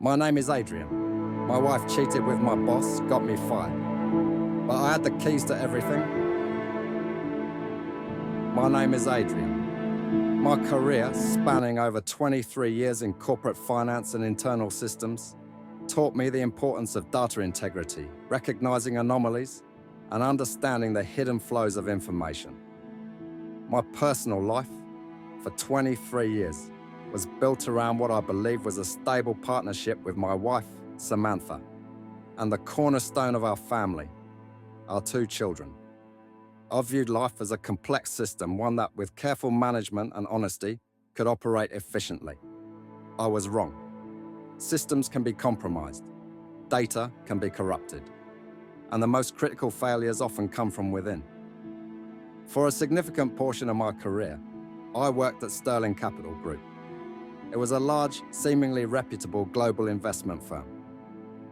My name is Adrian. My wife cheated with my boss, got me fired. But I had the keys to everything. My name is Adrian. My career, spanning over 23 years in corporate finance and internal systems, taught me the importance of data integrity, recognizing anomalies, and understanding the hidden flows of information. My personal life, for 23 years, was built around what I believe was a stable partnership with my wife, Samantha, and the cornerstone of our family, our 2 children. I viewed life as a complex system, one that, with careful management and honesty, could operate efficiently. I was wrong. Systems can be compromised, data can be corrupted, and the most critical failures often come from within. For a significant portion of my career, I worked at Sterling Capital Group. It was a large, seemingly reputable global investment firm.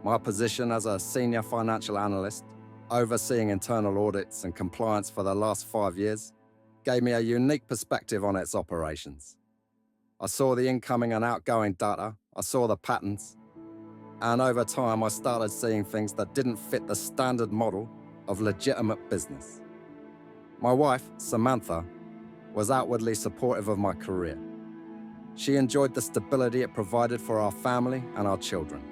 My position as a senior financial analyst, overseeing internal audits and compliance for the last 5 years, gave me a unique perspective on its operations. I saw the incoming and outgoing data, I saw the patterns, and over time I started seeing things that didn't fit the standard model of legitimate business. My wife, Samantha, was outwardly supportive of my career. She enjoyed the stability it provided for our family and our children.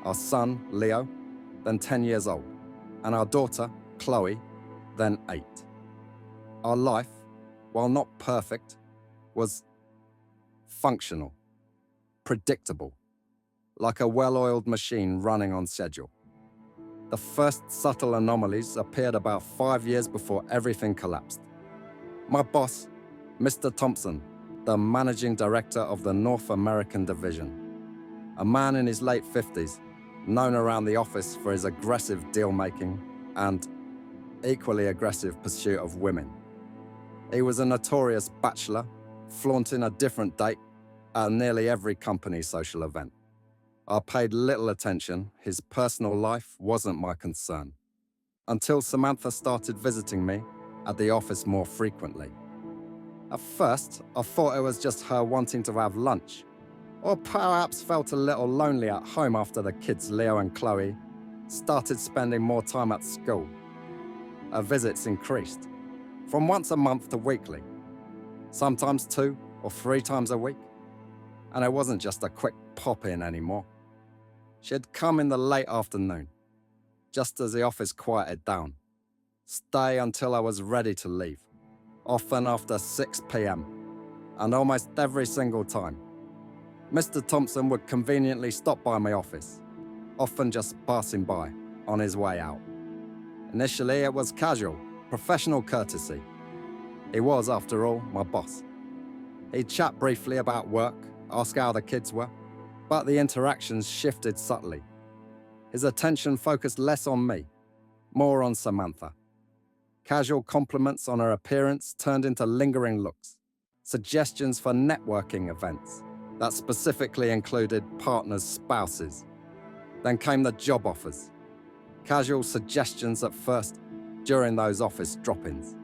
Our son, Leo, then 10 years old, and our daughter, Chloe, then 8. Our life, while not perfect, was functional, predictable, like a well-oiled machine running on schedule. The first subtle anomalies appeared about 5 years before everything collapsed. My boss, Mr. Thompson, the managing director of the North American division, a man in his late 50s, known around the office for his aggressive deal-making and equally aggressive pursuit of women. He was a notorious bachelor, flaunting a different date at nearly every company social event. I paid little attention, his personal life wasn't my concern, until Samantha started visiting me at the office more frequently. At first, I thought it was just her wanting to have lunch, or perhaps felt a little lonely at home after the kids, Leo and Chloe, started spending more time at school. Her visits increased, from once a month to weekly, sometimes 2 or 3 times a week. And it wasn't just a quick pop-in anymore. She'd come in the late afternoon, just as the office quieted down, stay until I was ready to leave, often after 6 p.m, and almost every single time, Mr. Thompson would conveniently stop by my office, often just passing by on his way out. Initially, it was casual, professional courtesy. He was, after all, my boss. He'd chat briefly about work, ask how the kids were, but the interactions shifted subtly. His attention focused less on me, more on Samantha. Casual compliments on her appearance turned into lingering looks, suggestions for networking events that specifically included partners' spouses. Then came the job offers, casual suggestions at first during those office drop-ins.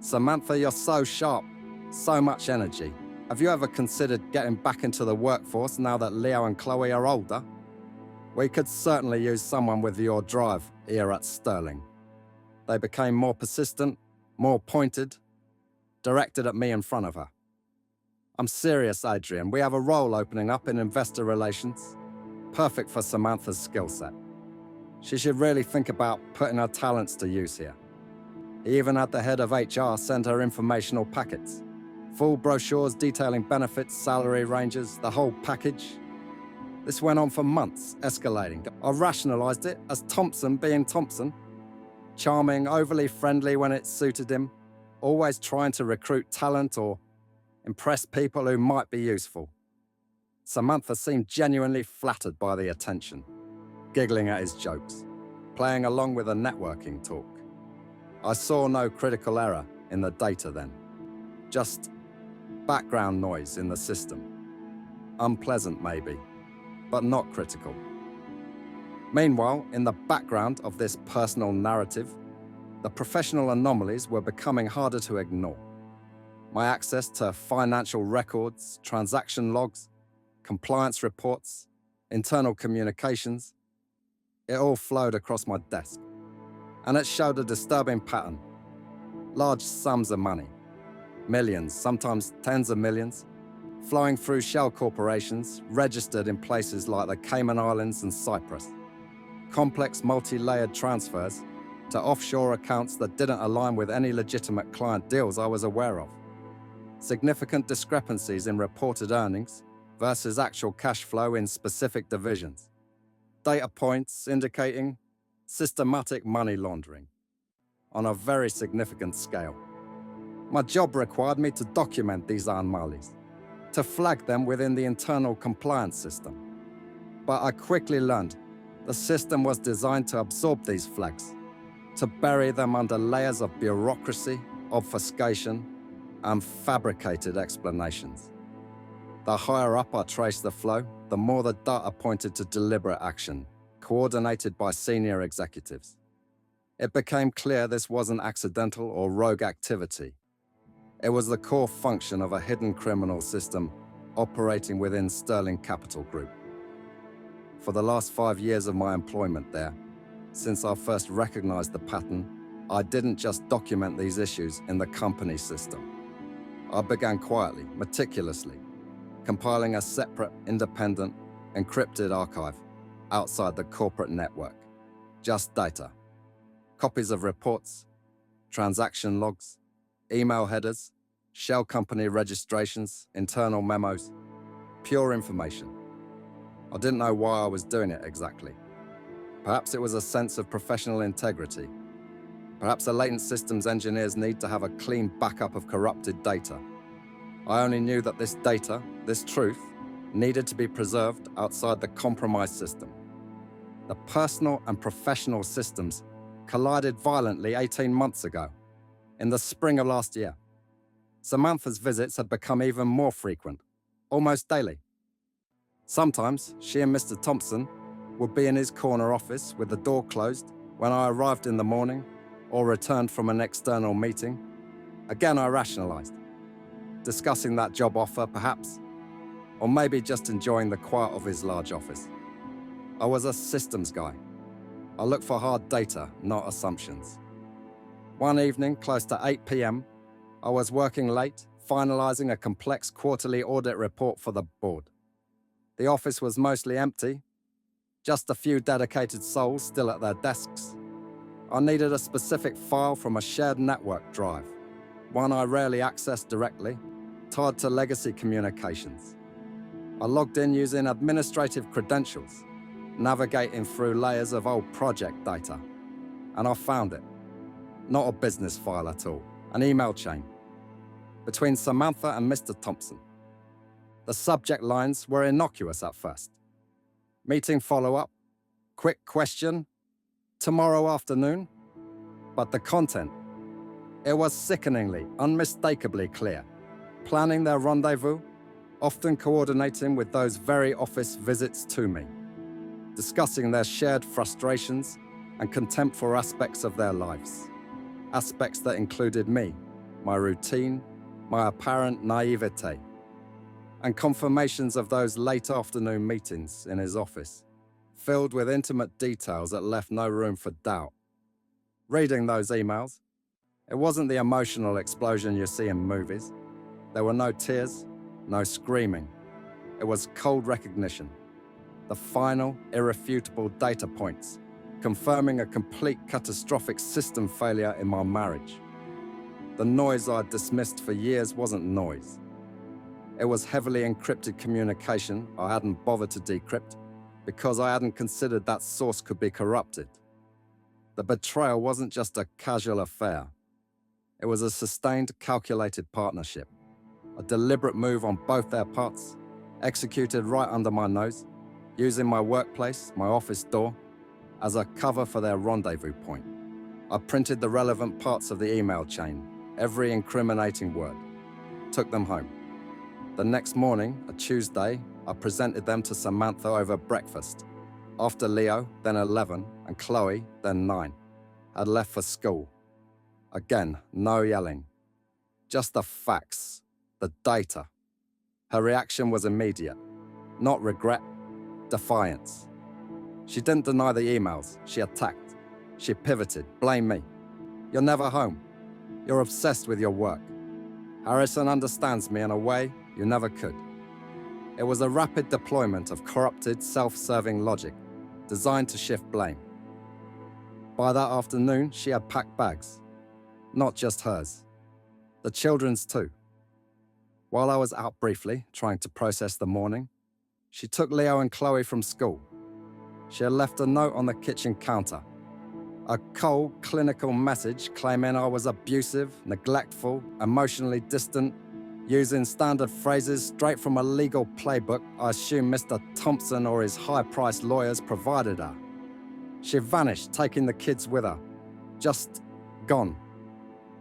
Samantha, you're so sharp, so much energy. Have you ever considered getting back into the workforce now that Leo and Chloe are older? We could certainly use someone with your drive here at Sterling. They became more persistent, more pointed, directed at me in front of her. I'm serious, Adrian. We have a role opening up in investor relations, perfect for Samantha's skill set. She should really think about putting her talents to use here. He even had the head of HR send her informational packets, full brochures detailing benefits, salary ranges, the whole package. This went on for months, escalating. I rationalized it as Thompson being Thompson. Charming, overly friendly when it suited him, always trying to recruit talent or impress people who might be useful. Samantha seemed genuinely flattered by the attention, giggling at his jokes, playing along with the networking talk. I saw no critical error in the data then, just background noise in the system. Unpleasant maybe, but not critical. Meanwhile, in the background of this personal narrative, the professional anomalies were becoming harder to ignore. My access to financial records, transaction logs, compliance reports, internal communications. It all flowed across my desk. And it showed a disturbing pattern. Large sums of money, millions, sometimes tens of millions, flowing through shell corporations registered in places like the Cayman Islands and Cyprus. Complex multi-layered transfers to offshore accounts that didn't align with any legitimate client deals I was aware of. Significant discrepancies in reported earnings versus actual cash flow in specific divisions. Data points indicating systematic money laundering on a very significant scale. My job required me to document these anomalies, to flag them within the internal compliance system. But I quickly learned the system was designed to absorb these flags, to bury them under layers of bureaucracy, obfuscation, and fabricated explanations. The higher up I traced the flow, the more the data pointed to deliberate action, coordinated by senior executives. It became clear this wasn't accidental or rogue activity. It was the core function of a hidden criminal system operating within Sterling Capital Group. For the last 5 years of my employment there, since I first recognized the pattern, I didn't just document these issues in the company system. I began quietly, meticulously, compiling a separate, independent, encrypted archive outside the corporate network. Just data. Copies of reports, transaction logs, email headers, shell company registrations, internal memos, pure information. I didn't know why I was doing it exactly. Perhaps it was a sense of professional integrity. Perhaps a latent systems engineer's need to have a clean backup of corrupted data. I only knew that this data, this truth, needed to be preserved outside the compromised system. The personal and professional systems collided violently 18 months ago, in the spring of last year. Samantha's visits had become even more frequent, almost daily. Sometimes she and Mr. Thompson would be in his corner office with the door closed when I arrived in the morning or returned from an external meeting. Again, I rationalized, discussing that job offer perhaps, or maybe just enjoying the quiet of his large office. I was a systems guy. I looked for hard data, not assumptions. One evening, close to 8 p.m., I was working late, finalizing a complex quarterly audit report for the board. The office was mostly empty, just a few dedicated souls still at their desks. I needed a specific file from a shared network drive, one I rarely accessed directly, tied to legacy communications. I logged in using administrative credentials, navigating through layers of old project data, and I found it. Not a business file at all, an email chain between Samantha and Mr. Thompson. The subject lines were innocuous at first. Meeting follow-up, quick question, tomorrow afternoon. But the content, it was sickeningly, unmistakably clear. Planning their rendezvous, often coordinating with those very office visits to me. Discussing their shared frustrations and contempt for aspects of their lives. Aspects that included me, my routine, my apparent naivete, and confirmations of those late afternoon meetings in his office, filled with intimate details that left no room for doubt. Reading those emails, it wasn't the emotional explosion you see in movies. There were no tears, no screaming. It was cold recognition. The final, irrefutable data points, confirming a complete catastrophic system failure in my marriage. The noise I'd dismissed for years wasn't noise. It was heavily encrypted communication I hadn't bothered to decrypt because I hadn't considered that source could be corrupted. The betrayal wasn't just a casual affair. It was a sustained, calculated partnership. A deliberate move on both their parts, executed right under my nose, using my workplace, my office door, as a cover for their rendezvous point. I printed the relevant parts of the email chain, every incriminating word, took them home. The next morning, a Tuesday, I presented them to Samantha over breakfast. After Leo, then 11, and Chloe, then 9, had left for school. Again, no yelling. Just the facts, the data. Her reaction was immediate. Not regret, defiance. She didn't deny the emails, she attacked. She pivoted, blame me. You're never home. You're obsessed with your work. Harrison understands me in a way you never could. It was a rapid deployment of corrupted, self-serving logic, designed to shift blame. By that afternoon, she had packed bags. Not just hers. The children's too. While I was out briefly, trying to process the morning, she took Leo and Chloe from school. She had left a note on the kitchen counter. A cold, clinical message claiming I was abusive, neglectful, emotionally distant, using standard phrases straight from a legal playbook I assume Mr. Thompson or his high-priced lawyers provided her. She vanished, taking the kids with her. Just gone.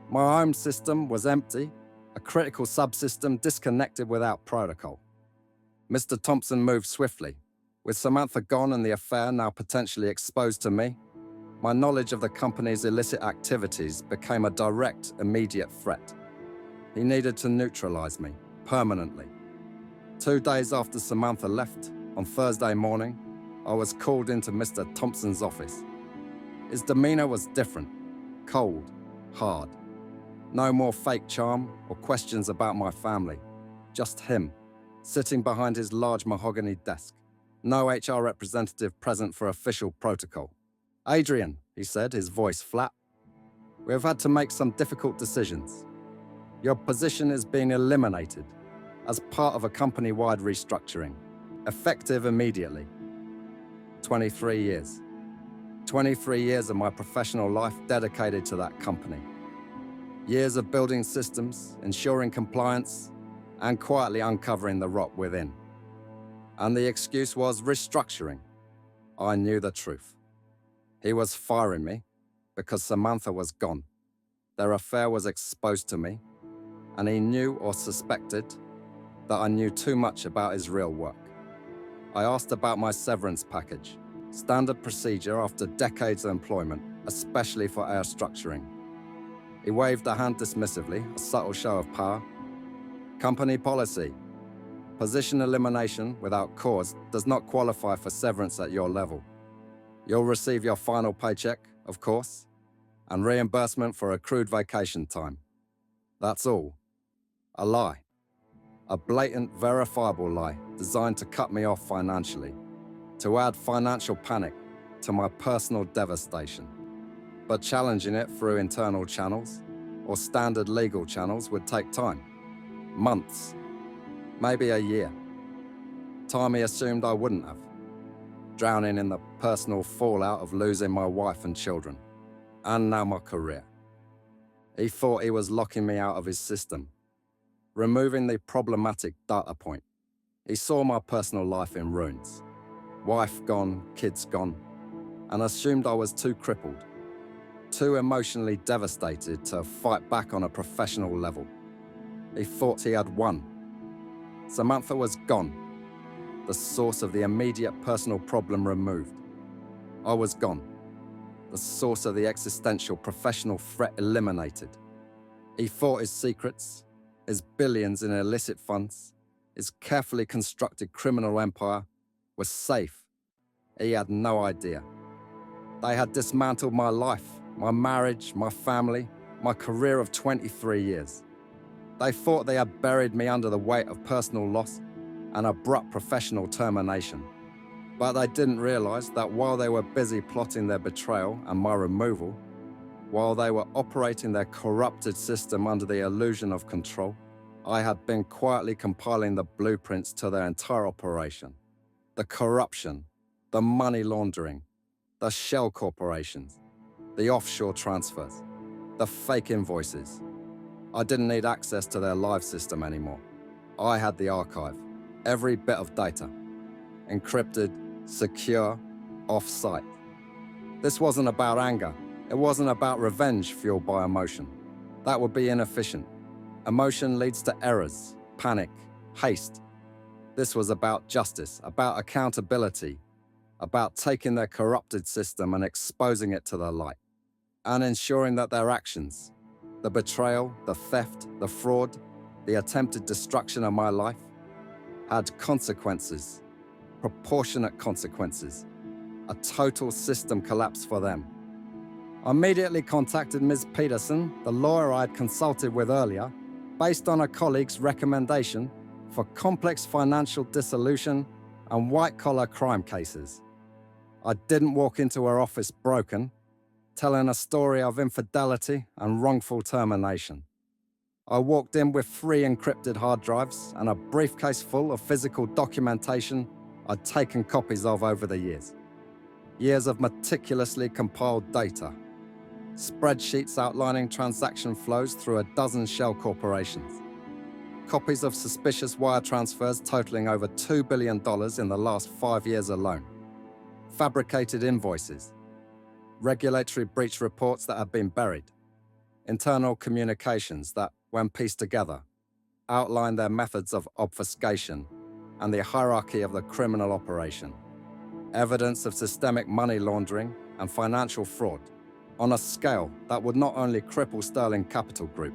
My home system was empty, a critical subsystem disconnected without protocol. Mr. Thompson moved swiftly. With Samantha gone and the affair now potentially exposed to me, my knowledge of the company's illicit activities became a direct, immediate threat. He needed to neutralize me, permanently. 2 days after Samantha left, on Thursday morning, I was called into Mr. Thompson's office. His demeanor was different, cold, hard. No more fake charm or questions about my family. Just him, sitting behind his large mahogany desk. No HR representative present for official protocol. "Adrian," he said, his voice flat, "we have had to make some difficult decisions. Your position is being eliminated as part of a company-wide restructuring, effective immediately." 23 years. 23 years of my professional life dedicated to that company. Years of building systems, ensuring compliance, and quietly uncovering the rot within. And the excuse was restructuring. I knew the truth. He was firing me because Samantha was gone. Their affair was exposed to me, and he knew or suspected that I knew too much about his real work. I asked about my severance package, standard procedure after decades of employment, especially for air structuring. He waved a hand dismissively, a subtle show of power. "Company policy. Position elimination without cause does not qualify for severance at your level. You'll receive your final paycheck, of course, and reimbursement for accrued vacation time. That's all." A lie. A blatant, verifiable lie designed to cut me off financially, to add financial panic to my personal devastation. But challenging it through internal channels or standard legal channels would take time. Months. Maybe a year. Time he assumed I wouldn't have. Drowning in the personal fallout of losing my wife and children, and now my career. He thought he was locking me out of his system, removing the problematic data point. He saw my personal life in ruins. Wife gone, kids gone, and assumed I was too crippled, too emotionally devastated to fight back on a professional level. He thought he had won. Samantha was gone. The source of the immediate personal problem removed. I was gone. The source of the existential professional threat eliminated. He thought his secrets, his billions in illicit funds, his carefully constructed criminal empire was safe. He had no idea. They had dismantled my life, my marriage, my family, my career of 23 years. They thought they had buried me under the weight of personal loss and abrupt professional termination. But they didn't realize that while they were busy plotting their betrayal and my removal, while they were operating their corrupted system under the illusion of control, I had been quietly compiling the blueprints to their entire operation. The corruption, the money laundering, the shell corporations, the offshore transfers, the fake invoices. I didn't need access to their live system anymore. I had the archive, every bit of data, encrypted, secure, off-site. This wasn't about anger. It wasn't about revenge fueled by emotion. That would be inefficient. Emotion leads to errors, panic, haste. This was about justice, about accountability, about taking their corrupted system and exposing it to the light, and ensuring that their actions, the betrayal, the theft, the fraud, the attempted destruction of my life, had consequences, proportionate consequences. A total system collapse for them. I immediately contacted Ms. Peterson, the lawyer I had consulted with earlier, based on a colleague's recommendation for complex financial dissolution and white-collar crime cases. I didn't walk into her office broken, telling a story of infidelity and wrongful termination. I walked in with 3 encrypted hard drives and a briefcase full of physical documentation I'd taken copies of over the years. Years of meticulously compiled data. Spreadsheets outlining transaction flows through a dozen shell corporations. Copies of suspicious wire transfers totaling over $2 billion in the last 5 years alone. Fabricated invoices. Regulatory breach reports that have been buried. Internal communications that, when pieced together, outline their methods of obfuscation and the hierarchy of the criminal operation. Evidence of systemic money laundering and financial fraud on a scale that would not only cripple Sterling Capital Group,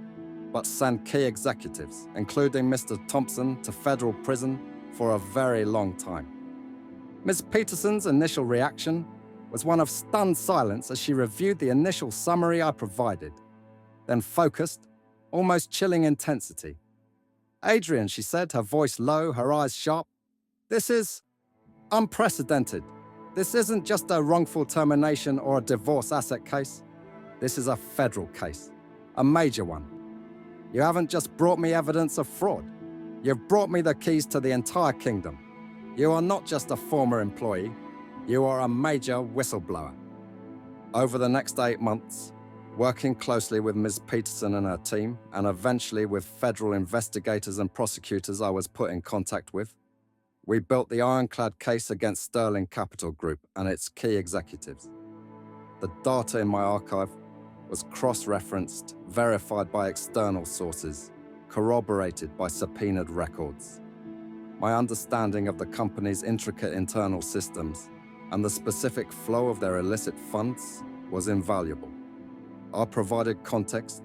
but send key executives, including Mr. Thompson, to federal prison for a very long time. Ms. Peterson's initial reaction was one of stunned silence as she reviewed the initial summary I provided, then focused, almost chilling intensity. "Adrian," she said, her voice low, her eyes sharp, "this is unprecedented. This isn't just a wrongful termination or a divorce asset case. This is a federal case, a major one. You haven't just brought me evidence of fraud. You've brought me the keys to the entire kingdom. You are not just a former employee. You are a major whistleblower." Over the next 8 months, working closely with Ms. Peterson and her team, and eventually with federal investigators and prosecutors I was put in contact with, we built the ironclad case against Sterling Capital Group and its key executives. The data in my archive was cross-referenced, verified by external sources, corroborated by subpoenaed records. My understanding of the company's intricate internal systems and the specific flow of their illicit funds was invaluable. I provided context,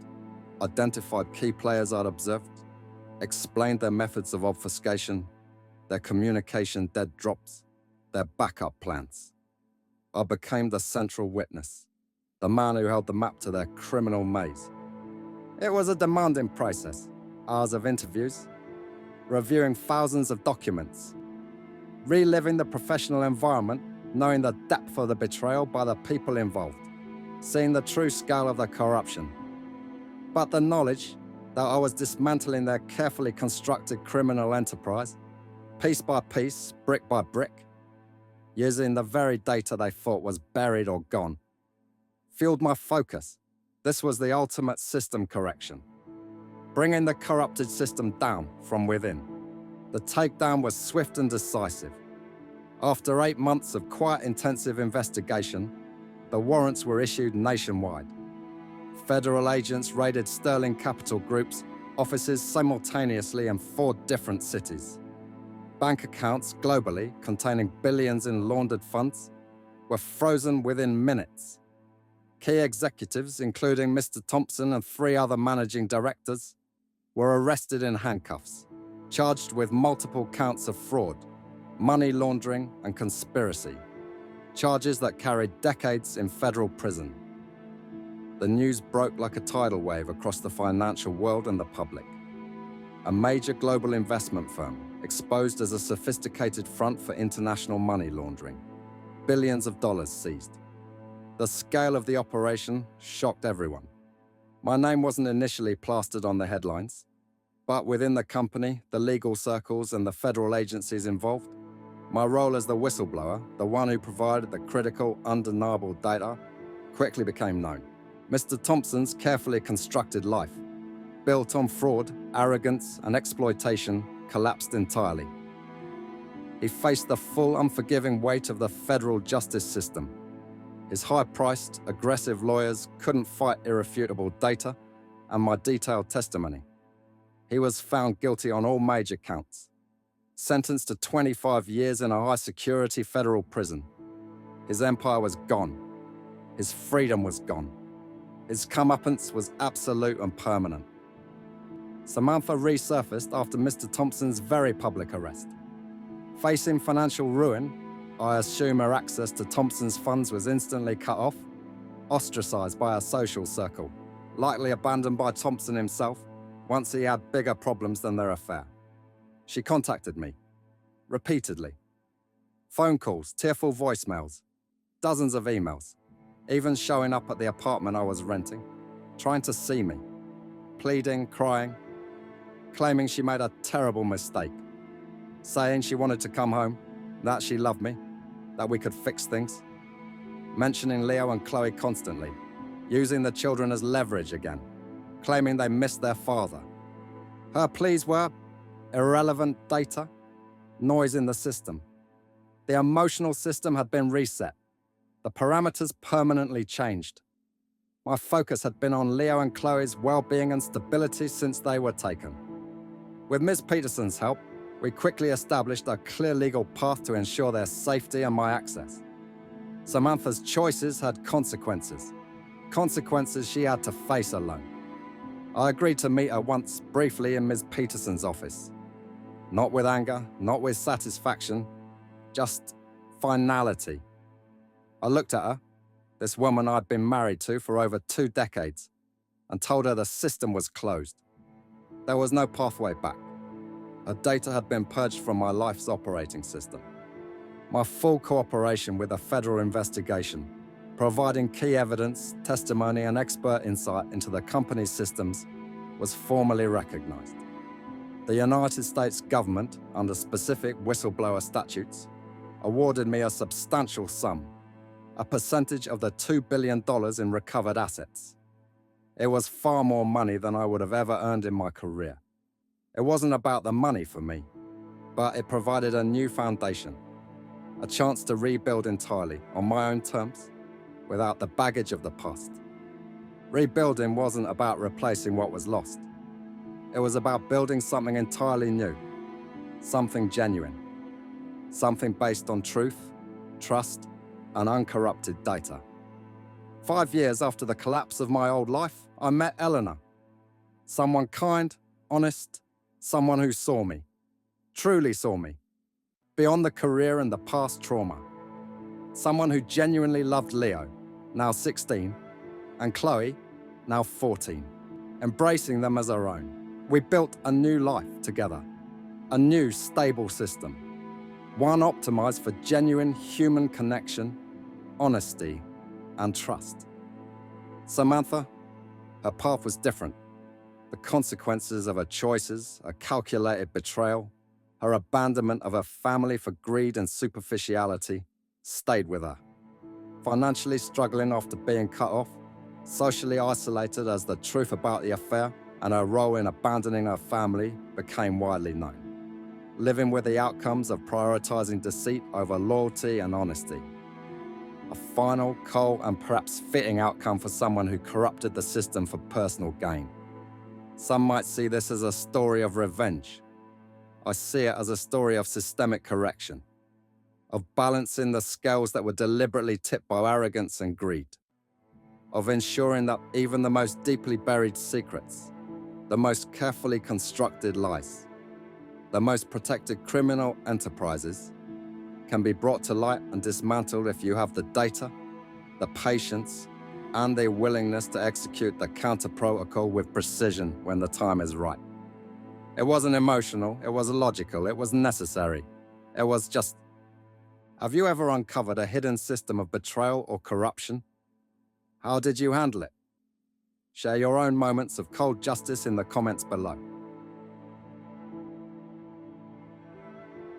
identified key players I'd observed, explained their methods of obfuscation, their communication dead drops, their backup plans. I became the central witness, the man who held the map to their criminal maze. It was a demanding process, hours of interviews, reviewing thousands of documents, reliving the professional environment, knowing the depth of the betrayal by the people involved, seeing the true scale of the corruption. But the knowledge that I was dismantling their carefully constructed criminal enterprise, piece by piece, brick by brick, using the very data they thought was buried or gone, fueled my focus. This was the ultimate system correction, bringing the corrupted system down from within. The takedown was swift and decisive. After 8 months of quite intensive investigation, the warrants were issued nationwide. Federal agents raided Sterling Capital Group's offices simultaneously in 4 different cities. Bank accounts globally containing billions in laundered funds were frozen within minutes. Key executives, including Mr. Thompson and 3 other managing directors, were arrested in handcuffs, charged with multiple counts of fraud, money laundering, and conspiracy, charges that carried decades in federal prison. The news broke like a tidal wave across the financial world and the public. A major global investment firm exposed as a sophisticated front for international money laundering. Billions of dollars seized. The scale of the operation shocked everyone. My name wasn't initially plastered on the headlines, but within the company, the legal circles, and the federal agencies involved, my role as the whistleblower, the one who provided the critical, undeniable data, quickly became known. Mr. Thompson's carefully constructed life, built on fraud, arrogance, and exploitation, collapsed entirely. He faced the full, unforgiving weight of the federal justice system. His high-priced, aggressive lawyers couldn't fight irrefutable data and my detailed testimony. He was found guilty on all major counts, sentenced to 25 years in a high-security federal prison. His empire was gone. His freedom was gone. His comeuppance was absolute and permanent. Samantha resurfaced after Mr. Thompson's very public arrest. Facing financial ruin, I assume her access to Thompson's funds was instantly cut off, ostracized by her social circle, likely abandoned by Thompson himself once he had bigger problems than their affair. She contacted me, repeatedly. Phone calls, tearful voicemails, dozens of emails, even showing up at the apartment I was renting, trying to see me, pleading, crying, claiming she made a terrible mistake, saying she wanted to come home, that she loved me, that we could fix things, mentioning Leo and Chloe constantly, using the children as leverage again, claiming they missed their father. Her pleas were irrelevant data, noise in the system. The emotional system had been reset. The parameters permanently changed. My focus had been on Leo and Chloe's well-being and stability since they were taken. With Ms. Peterson's help, we quickly established a clear legal path to ensure their safety and my access. Samantha's choices had consequences. Consequences she had to face alone. I agreed to meet her once briefly in Ms. Peterson's office. Not with anger, not with satisfaction, just finality. I looked at her, this woman I'd been married to for over 2 decades, and told her the system was closed. There was no pathway back. Her data had been purged from my life's operating system. My full cooperation with a federal investigation, providing key evidence, testimony, and expert insight into the company's systems, was formally recognized. The United States government, under specific whistleblower statutes, awarded me a substantial sum, a percentage of the $2 billion in recovered assets. It was far more money than I would have ever earned in my career. It wasn't about the money for me, but it provided a new foundation, a chance to rebuild entirely on my own terms, without the baggage of the past. Rebuilding wasn't about replacing what was lost. It was about building something entirely new, something genuine, something based on truth, trust, and uncorrupted data. 5 years after the collapse of my old life, I met Eleanor. Someone kind, honest, someone who saw me, truly saw me, beyond the career and the past trauma. Someone who genuinely loved Leo, now 16, and Chloe, now 14, embracing them as her own. We built a new life together, a new stable system, one optimized for genuine human connection, honesty, and trust. Samantha, her path was different. The consequences of her choices, a calculated betrayal, her abandonment of her family for greed and superficiality, stayed with her. Financially struggling after being cut off, socially isolated as the truth about the affair and her role in abandoning her family became widely known. Living with the outcomes of prioritizing deceit over loyalty and honesty. A final, cold, and perhaps fitting outcome for someone who corrupted the system for personal gain. Some might see this as a story of revenge. I see it as a story of systemic correction, of balancing the scales that were deliberately tipped by arrogance and greed, of ensuring that even the most deeply buried secrets, the most carefully constructed lies, the most protected criminal enterprises can be brought to light and dismantled if you have the data, the patience, and the willingness to execute the counter-protocol with precision when the time is right. It wasn't emotional, it was logical, it was necessary. It was just... Have you ever uncovered a hidden system of betrayal or corruption? How did you handle it? Share your own moments of cold justice in the comments below.